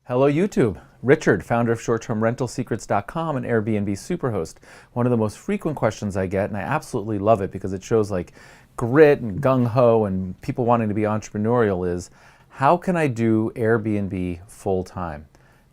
Hello YouTube, Richard, founder of shorttermrentalsecrets.com and Airbnb superhost. One of the most frequent questions I get, and I absolutely love it because it shows like grit and gung-ho and people wanting to be entrepreneurial, is how can I do Airbnb full-time?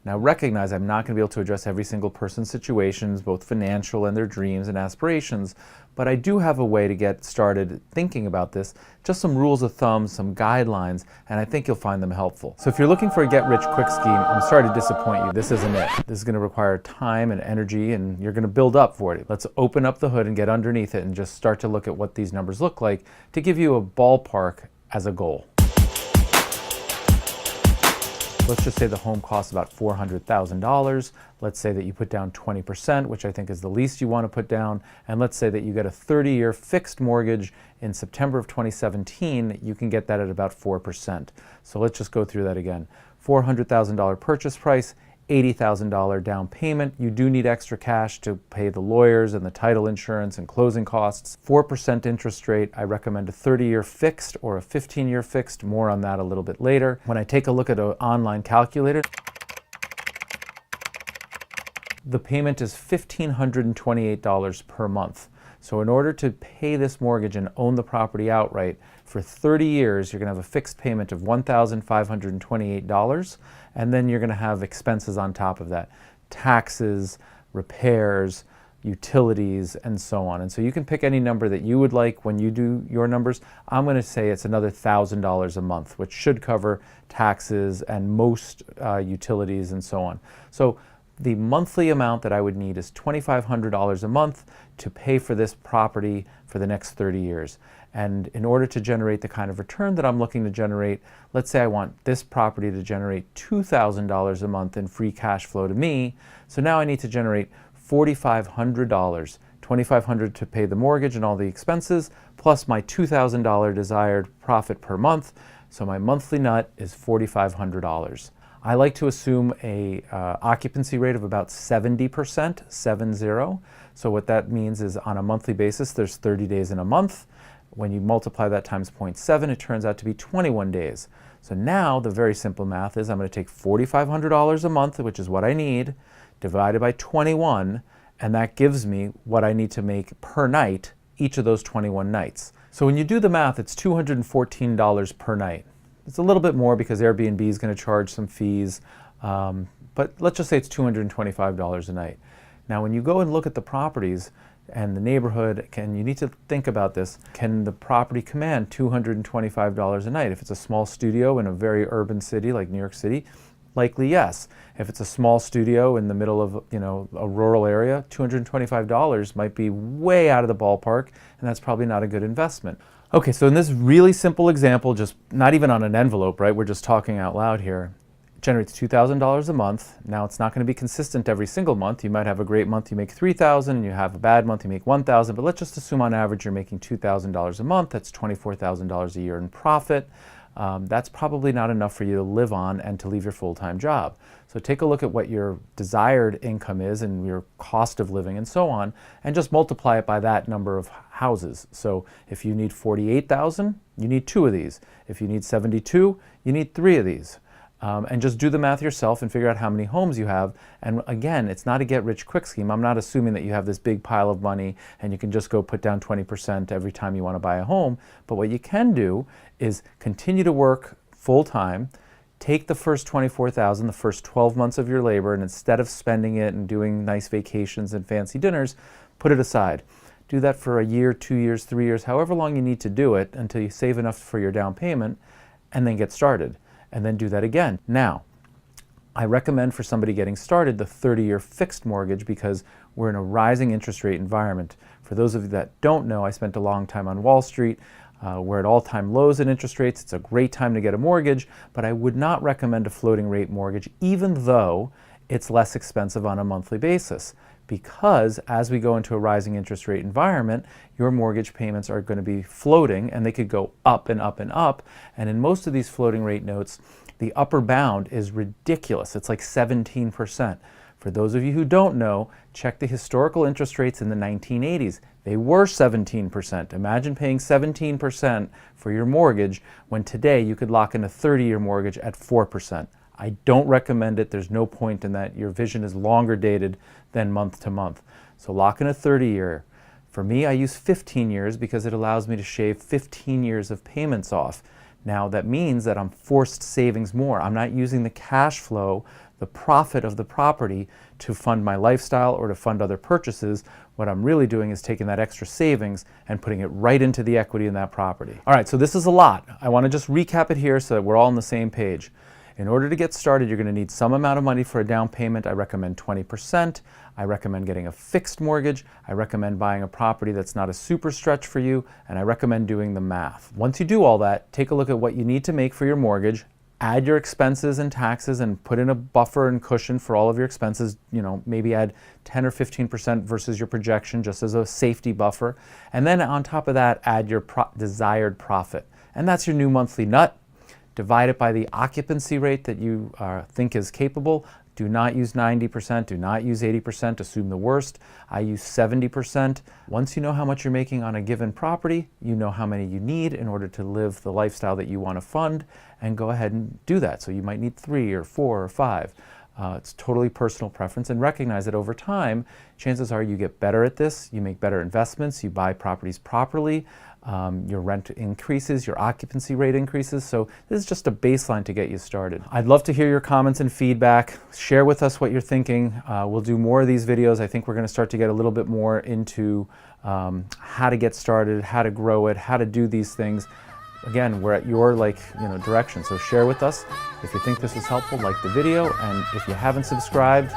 Now recognize I'm not going to be able to address every single person's situations, both financial and their dreams and aspirations, but I do have a way to get started thinking about this, just some rules of thumb, some guidelines, and I think you'll find them helpful. So if you're looking for a get-rich-quick scheme, I'm sorry to disappoint you. This isn't it. This is going to require time and energy, and you're going to build up for it. Let's open up the hood and get underneath it and just start to look at what these numbers look like to give you a ballpark as a goal. Let's just say the home costs about $400,000. Let's say that you put down 20%, which I think is the least you want to put down. And let's say that you get a 30-year fixed mortgage in September of 2017. You can get that at about 4%. So let's just go through that again. $400,000 purchase price, $80,000 down payment. You do need extra cash to pay the lawyers and the title insurance and closing costs. 4% interest rate. I recommend a 30-year fixed or a 15-year fixed. More on that a little bit later. When I take a look at an online calculator, the payment is $1,528 per month. So in order to pay this mortgage and own the property outright for 30 years, you're going to have a fixed payment of $1,528, and then you're going to have expenses on top of that. Taxes, repairs, utilities, and so on. And so you can pick any number that you would like when you do your numbers. I'm going to say it's another $1,000 a month, which should cover taxes and most utilities and so on. So the monthly amount that I would need is $2,500 a month to pay for this property for the next 30 years. And in order to generate the kind of return that I'm looking to generate, let's say I want this property to generate $2,000 a month in free cash flow to me. So now I need to generate $4,500, $2,500 to pay the mortgage and all the expenses, plus my $2,000 desired profit per month. So my monthly nut is $4,500. I like to assume a occupancy rate of about 70%, 70. So what that means is on a monthly basis, there's 30 days in a month. When you multiply that times 0.7, it turns out to be 21 days. So now the very simple math is I'm going to take $4,500 a month, which is what I need, divided by 21, and that gives me what I need to make per night each of those 21 nights. So when you do the math, it's $214 per night. It's a little bit more because Airbnb is going to charge some fees, but let's just say it's $225 a night. Now when you go and look at the properties and the neighborhood, you need to think about this. Can the property command $225 a night? If it's a small studio in a very urban city like New York City, likely yes. If it's a small studio in the middle of a rural area, $225 might be way out of the ballpark, and that's probably not a good investment. Okay, so in this really simple example, just not even on an envelope, right? We're just talking out loud here. It generates $2,000 a month. Now it's not going to be consistent every single month. You might have a great month, you make $3,000, and you have a bad month, you make $1,000, but let's just assume on average you're making $2,000 a month. That's $24,000 a year in profit. That's probably not enough for you to live on and to leave your full-time job. So take a look at what your desired income is and your cost of living and so on, and just multiply it by that number of houses. So if you need 48,000, you need 2 of these. If you need 72, you need 3 of these. And just do the math yourself and figure out how many homes you have. And again, it's not a get-rich-quick scheme. I'm not assuming that you have this big pile of money and you can just go put down 20% every time you want to buy a home. But what you can do is continue to work full-time, take the first $24,000, the first 12 months of your labor, and instead of spending it and doing nice vacations and fancy dinners, put it aside. Do that for a year, 2 years, 3 years, however long you need to do it until you save enough for your down payment, and then get started. And then do that again. Now, I recommend for somebody getting started the 30-year fixed mortgage because we're in a rising interest rate environment. For those of you that don't know, I spent a long time on Wall Street. We're at all-time lows in interest rates. It's a great time to get a mortgage, but I would not recommend a floating rate mortgage even though it's less expensive on a monthly basis. Because as we go into a rising interest rate environment, your mortgage payments are going to be floating and they could go up and up and up. And in most of these floating rate notes, the upper bound is ridiculous. It's like 17%. For those of you who don't know, check the historical interest rates in the 1980s. They were 17%. Imagine paying 17% for your mortgage when today you could lock in a 30-year mortgage at 4%. I don't recommend it. There's no point in that. Your vision is longer dated than month to month. So lock in a 30-year. For me, I use 15 years because it allows me to shave 15 years of payments off. Now that means that I'm forced savings more. I'm not using the cash flow, the profit of the property to fund my lifestyle or to fund other purchases. What I'm really doing is taking that extra savings and putting it right into the equity in that property. All right, so this is a lot. I want to just recap it here so that we're all on the same page. In order to get started, you're going to need some amount of money for a down payment. I recommend 20%. I recommend getting a fixed mortgage. I recommend buying a property that's not a super stretch for you, and I recommend doing the math. Once you do all that, take a look at what you need to make for your mortgage, add your expenses and taxes and put in a buffer and cushion for all of your expenses. You know, maybe add 10 or 15% versus your projection just as a safety buffer. And then on top of that, add your desired profit. And that's your new monthly nut. Divide it by the occupancy rate that you think is capable. Do not use 90%, do not use 80%, assume the worst. I use 70%. Once you know how much you're making on a given property, you know how many you need in order to live the lifestyle that you want to fund, and go ahead and do that. So you might need 3 or 4 or 5. It's totally personal preference, and recognize that over time, chances are you get better at this, you make better investments, you buy properties properly, your rent increases, your occupancy rate increases. So this is just a baseline to get you started. I'd love to hear your comments and feedback. Share with us what you're thinking. We'll do more of these videos. I think we're going to start to get a little bit more into how to get started, how to grow it, how to do these things. Again, we're at your direction. So share with us. If you think this is helpful, like the video, and if you haven't subscribed,